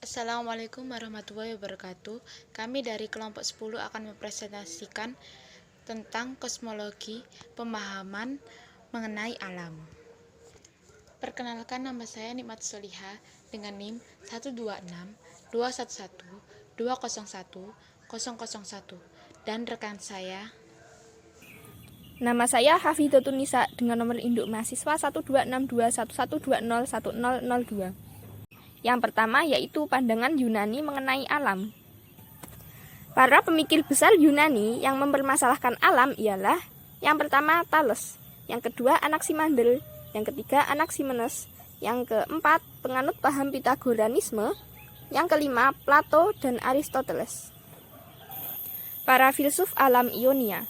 Assalamualaikum warahmatullahi wabarakatuh. Kami dari kelompok 10 akan mempresentasikan tentang kosmologi pemahaman mengenai alam. Perkenalkan, nama saya Nikmat Soliha dengan NIM 1262120101001 dan rekan saya. Nama saya Hafidhatun Nisa dengan nomor induk mahasiswa 1262111201002. Yang pertama yaitu pandangan Yunani mengenai alam. Para pemikir besar Yunani yang mempermasalahkan alam ialah yang pertama Thales, yang kedua Anaximander, yang ketiga Anaximenes, yang keempat penganut paham Pitagoranisme, yang kelima Plato dan Aristoteles. Para filsuf alam Ionia.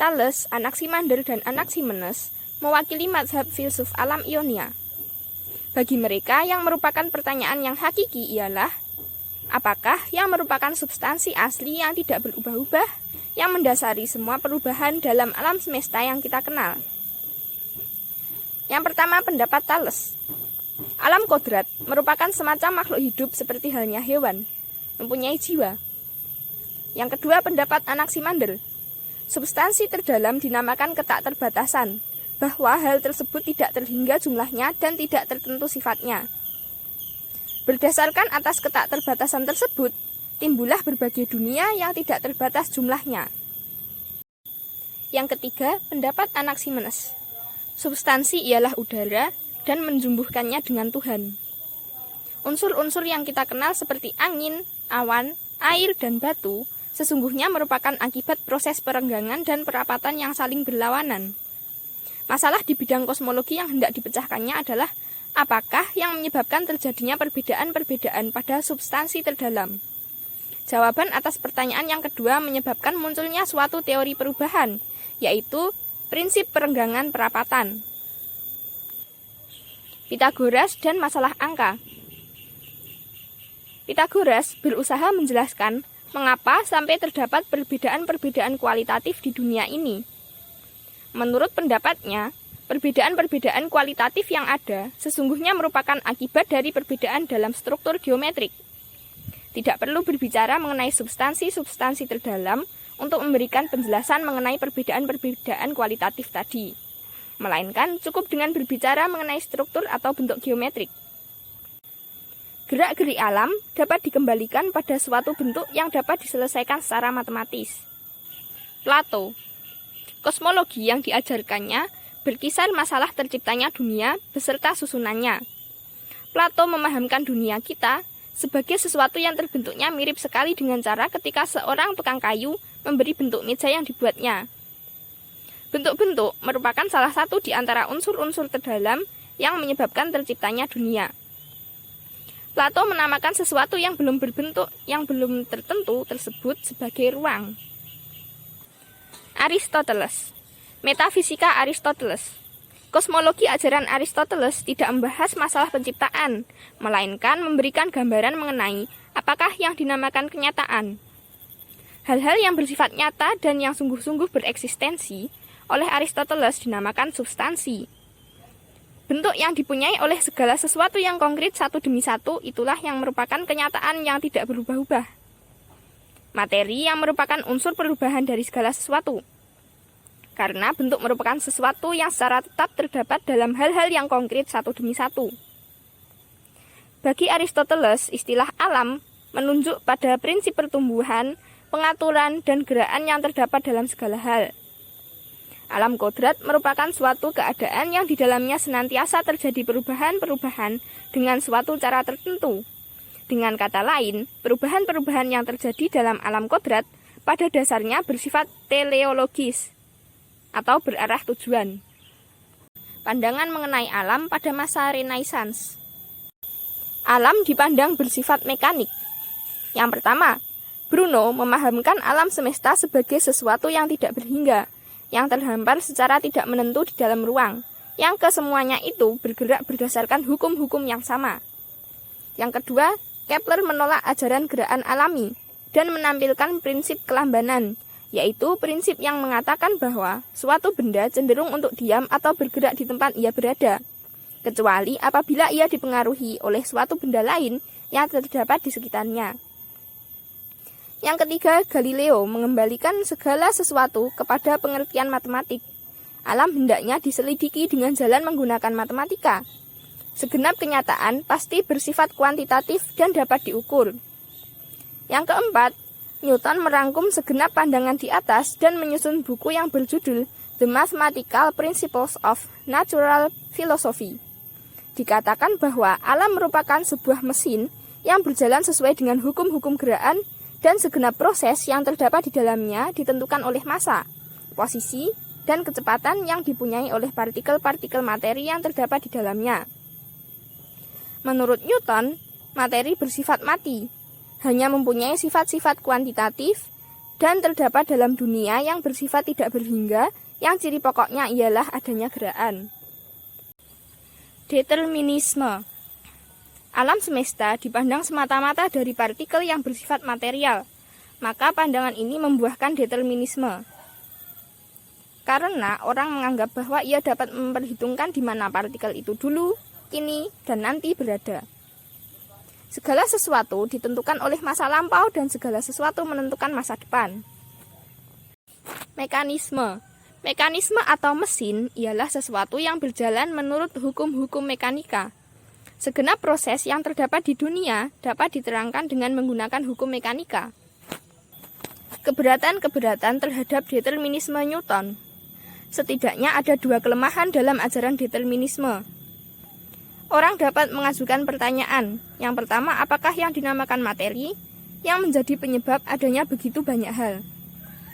Thales, Anaximander, dan Anaximenes mewakili mazhab filsuf alam Ionia. Bagi mereka yang merupakan pertanyaan yang hakiki ialah, apakah yang merupakan substansi asli yang tidak berubah-ubah, yang mendasari semua perubahan dalam alam semesta yang kita kenal? Yang pertama, pendapat Thales. Alam kodrat merupakan semacam makhluk hidup seperti halnya hewan, mempunyai jiwa. Yang kedua, pendapat Anaximander. Substansi terdalam dinamakan ketakterbatasan, bahwa hal tersebut tidak terhingga jumlahnya dan tidak tertentu sifatnya. Berdasarkan atas ketakterbatasan tersebut, timbullah berbagai dunia yang tidak terbatas jumlahnya. Yang ketiga, pendapat Anaximenes. Substansi ialah udara dan menjumbuhkannya dengan Tuhan. Unsur-unsur yang kita kenal seperti angin, awan, air, dan batu sesungguhnya merupakan akibat proses perenggangan dan perapatan yang saling berlawanan. Masalah di bidang kosmologi yang hendak dipecahkannya adalah apakah yang menyebabkan terjadinya perbedaan-perbedaan pada substansi terdalam. Jawaban atas pertanyaan yang kedua menyebabkan munculnya suatu teori perubahan, yaitu prinsip perenggangan perapatan. Pitagoras dan masalah angka. Pitagoras berusaha menjelaskan mengapa sampai terdapat perbedaan-perbedaan kualitatif di dunia ini. Menurut pendapatnya, perbedaan-perbedaan kualitatif yang ada sesungguhnya merupakan akibat dari perbedaan dalam struktur geometrik. Tidak perlu berbicara mengenai substansi-substansi terdalam untuk memberikan penjelasan mengenai perbedaan-perbedaan kualitatif tadi, melainkan cukup dengan berbicara mengenai struktur atau bentuk geometrik. Gerak-gerik alam dapat dikembalikan pada suatu bentuk yang dapat diselesaikan secara matematis. Plato. Kosmologi yang diajarkannya berkisar masalah terciptanya dunia beserta susunannya. Plato memahamkan dunia kita sebagai sesuatu yang terbentuknya mirip sekali dengan cara ketika seorang tukang kayu memberi bentuk meja yang dibuatnya. Bentuk-bentuk merupakan salah satu di antara unsur-unsur terdalam yang menyebabkan terciptanya dunia. Plato menamakan sesuatu yang belum berbentuk, yang belum tertentu tersebut sebagai ruang. Aristoteles. Metafisika Aristoteles. Kosmologi ajaran Aristoteles tidak membahas masalah penciptaan, melainkan memberikan gambaran mengenai apakah yang dinamakan kenyataan. Hal-hal yang bersifat nyata dan yang sungguh-sungguh bereksistensi oleh Aristoteles dinamakan substansi. Bentuk yang dipunyai oleh segala sesuatu yang konkret satu demi satu itulah yang merupakan kenyataan yang tidak berubah-ubah. Materi yang merupakan unsur perubahan dari segala sesuatu. Karena bentuk merupakan sesuatu yang secara tetap terdapat dalam hal-hal yang konkret satu demi satu. Bagi Aristoteles, istilah alam menunjuk pada prinsip pertumbuhan, pengaturan, dan gerakan yang terdapat dalam segala hal. Alam kodrat merupakan suatu keadaan yang di dalamnya senantiasa terjadi perubahan-perubahan dengan suatu cara tertentu. Dengan kata lain, perubahan-perubahan yang terjadi dalam alam kodrat pada dasarnya bersifat teleologis atau berarah tujuan. Pandangan mengenai alam pada masa Renaissance. Alam dipandang bersifat mekanik. Yang pertama, Bruno memahamkan alam semesta sebagai sesuatu yang tidak berhingga, yang terhampar secara tidak menentu di dalam ruang, yang kesemuanya itu bergerak berdasarkan hukum-hukum yang sama. Yang kedua, Kepler menolak ajaran gerakan alami dan menampilkan prinsip kelambanan, yaitu prinsip yang mengatakan bahwa suatu benda cenderung untuk diam atau bergerak di tempat ia berada. kecuali apabila ia dipengaruhi oleh suatu benda lain yang terdapat di sekitarnya. Yang ketiga, Galileo mengembalikan segala sesuatu kepada pengertian matematik. Alam hendaknya diselidiki dengan jalan menggunakan matematika. Segenap kenyataan pasti bersifat kuantitatif dan dapat diukur. Yang keempat, Newton merangkum segenap pandangan di atas dan menyusun buku yang berjudul The Mathematical Principles of Natural Philosophy. Dikatakan bahwa alam merupakan sebuah mesin yang berjalan sesuai dengan hukum-hukum gerakan dan segenap proses yang terdapat di dalamnya ditentukan oleh massa, posisi, dan kecepatan yang dipunyai oleh partikel-partikel materi yang terdapat di dalamnya. Menurut Newton, materi bersifat mati, hanya mempunyai sifat-sifat kuantitatif dan terdapat dalam dunia yang bersifat tidak berhingga, yang ciri pokoknya ialah adanya gerakan. Determinisme. Alam semesta dipandang semata-mata dari partikel yang bersifat material, maka pandangan ini membuahkan determinisme. Karena orang menganggap bahwa ia dapat memperhitungkan di mana partikel itu dulu, kini, dan nanti berada. Segala sesuatu ditentukan oleh masa lampau dan segala sesuatu menentukan masa depan. Mekanisme. Mekanisme atau mesin ialah sesuatu yang berjalan menurut hukum-hukum mekanika. Segenap proses yang terdapat di dunia dapat diterangkan dengan menggunakan hukum mekanika. Keberatan-keberatan terhadap determinisme Newton. Setidaknya ada dua kelemahan dalam ajaran determinisme. Orang dapat mengajukan pertanyaan. Yang pertama, apakah yang dinamakan materi yang menjadi penyebab adanya begitu banyak hal?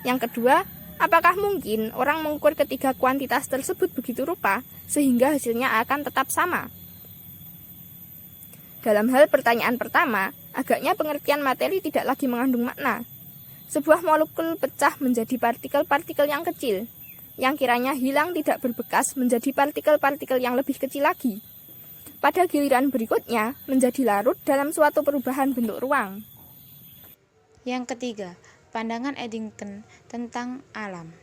Yang kedua, apakah mungkin orang mengukur ketiga kuantitas tersebut begitu rupa sehingga hasilnya akan tetap sama? Dalam hal pertanyaan pertama, agaknya pengertian materi tidak lagi mengandung makna. Sebuah molekul pecah menjadi partikel-partikel yang kecil, yang kiranya hilang tidak berbekas menjadi partikel-partikel yang lebih kecil lagi. Pada giliran berikutnya, menjadi larut dalam suatu perubahan bentuk ruang. Yang ketiga, pandangan Eddington tentang alam.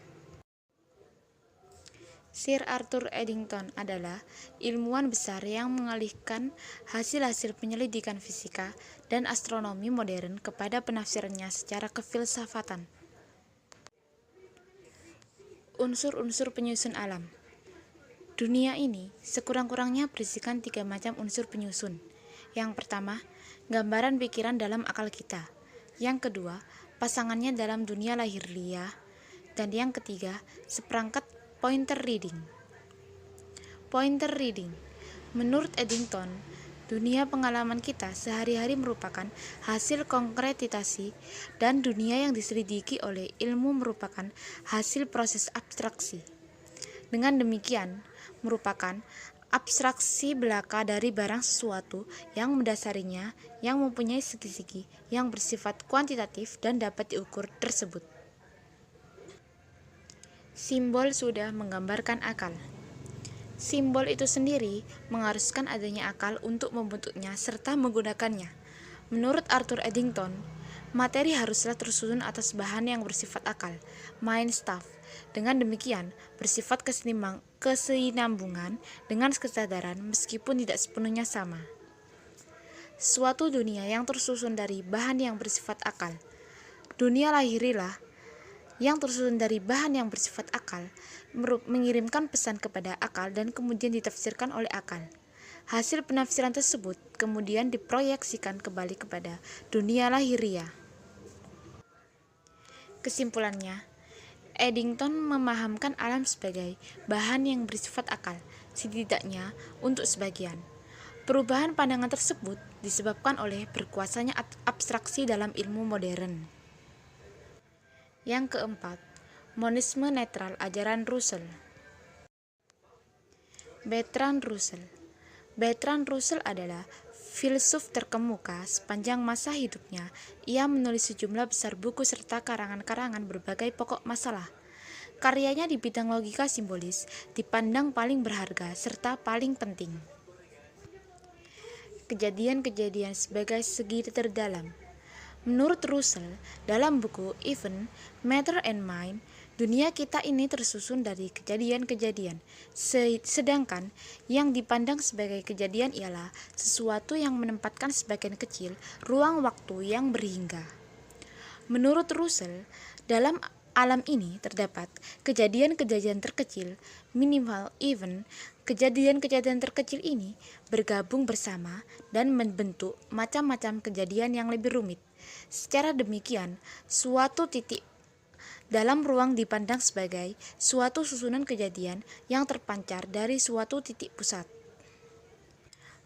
Sir Arthur Eddington adalah ilmuwan besar yang mengalihkan hasil-hasil penyelidikan fisika dan astronomi modern kepada penafsirannya secara kefilsafatan. Unsur-unsur penyusun alam. Dunia ini sekurang-kurangnya berisikan 3 macam unsur penyusun. Yang pertama, gambaran pikiran dalam akal kita. Yang kedua, pasangannya dalam dunia lahiriah. Dan yang ketiga, seperangkat pointer reading. Pointer reading. Menurut Eddington, dunia pengalaman kita sehari-hari merupakan hasil konkretisasi dan dunia yang diselidiki oleh ilmu merupakan hasil proses abstraksi. Dengan demikian, merupakan abstraksi belaka dari barang sesuatu yang mendasarinya yang mempunyai segi-segi yang bersifat kuantitatif dan dapat diukur tersebut. Simbol sudah menggambarkan akal. Simbol itu sendiri mengharuskan adanya akal untuk membentuknya serta menggunakannya. Menurut Arthur Eddington, materi haruslah tersusun atas bahan yang bersifat akal, mind stuff. Dengan demikian, bersifat kesinambungan dengan kesadaran meskipun tidak sepenuhnya sama. Suatu dunia yang tersusun dari bahan yang bersifat akal. Dunia lahiriah yang tersusun dari bahan yang bersifat akal, mengirimkan pesan kepada akal dan kemudian ditafsirkan oleh akal. Hasil penafsiran tersebut kemudian diproyeksikan kembali kepada dunia lahiriah. Kesimpulannya, Eddington memahamkan alam sebagai bahan yang bersifat akal, setidaknya untuk sebagian. Perubahan pandangan tersebut disebabkan oleh berkuasanya abstraksi dalam ilmu modern. Yang keempat, monisme netral ajaran Russell. Bertrand Russell adalah filsuf terkemuka sepanjang masa hidupnya. Ia menulis sejumlah besar buku serta karangan-karangan berbagai pokok masalah. Karyanya di bidang logika simbolis dipandang paling berharga serta paling penting. Kejadian-kejadian sebagai segi terdalam. Menurut Russell, dalam buku Even, Matter and Mind, Dunia kita ini tersusun dari kejadian-kejadian, sedangkan yang dipandang sebagai kejadian ialah sesuatu yang menempatkan sebagian kecil ruang waktu yang berhingga. Menurut Russell, dalam alam ini terdapat kejadian-kejadian terkecil, minimal event. Kejadian-kejadian terkecil ini bergabung bersama dan membentuk macam-macam kejadian yang lebih rumit. Secara demikian, suatu titik dalam ruang dipandang sebagai suatu susunan kejadian yang terpancar dari suatu titik pusat.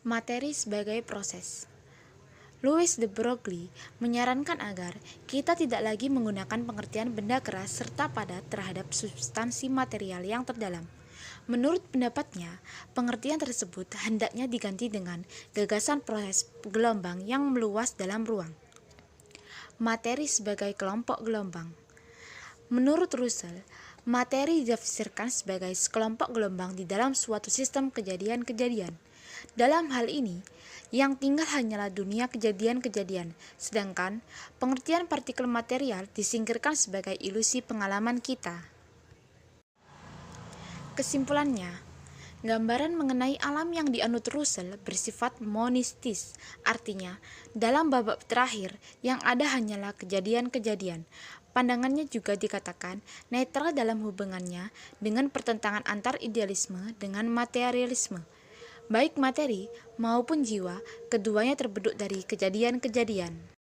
Materi sebagai proses. Louis de Broglie menyarankan agar kita tidak lagi menggunakan pengertian benda keras serta padat terhadap substansi material yang terdalam. Menurut pendapatnya, pengertian tersebut hendaknya diganti dengan gagasan proses gelombang yang meluas dalam ruang. Materi sebagai kelompok gelombang. Menurut Russell, materi ditafsirkan sebagai sekelompok gelombang di dalam suatu sistem kejadian-kejadian. Dalam hal ini, yang tinggal hanyalah dunia kejadian-kejadian, sedangkan pengertian partikel material disingkirkan sebagai ilusi pengalaman kita. Kesimpulannya, gambaran mengenai alam yang dianut Russell bersifat monistis, artinya dalam babak terakhir yang ada hanyalah kejadian-kejadian. Pandangannya juga dikatakan netral dalam hubungannya dengan pertentangan antar idealisme dengan materialisme. Baik materi maupun jiwa, keduanya terbentuk dari kejadian-kejadian.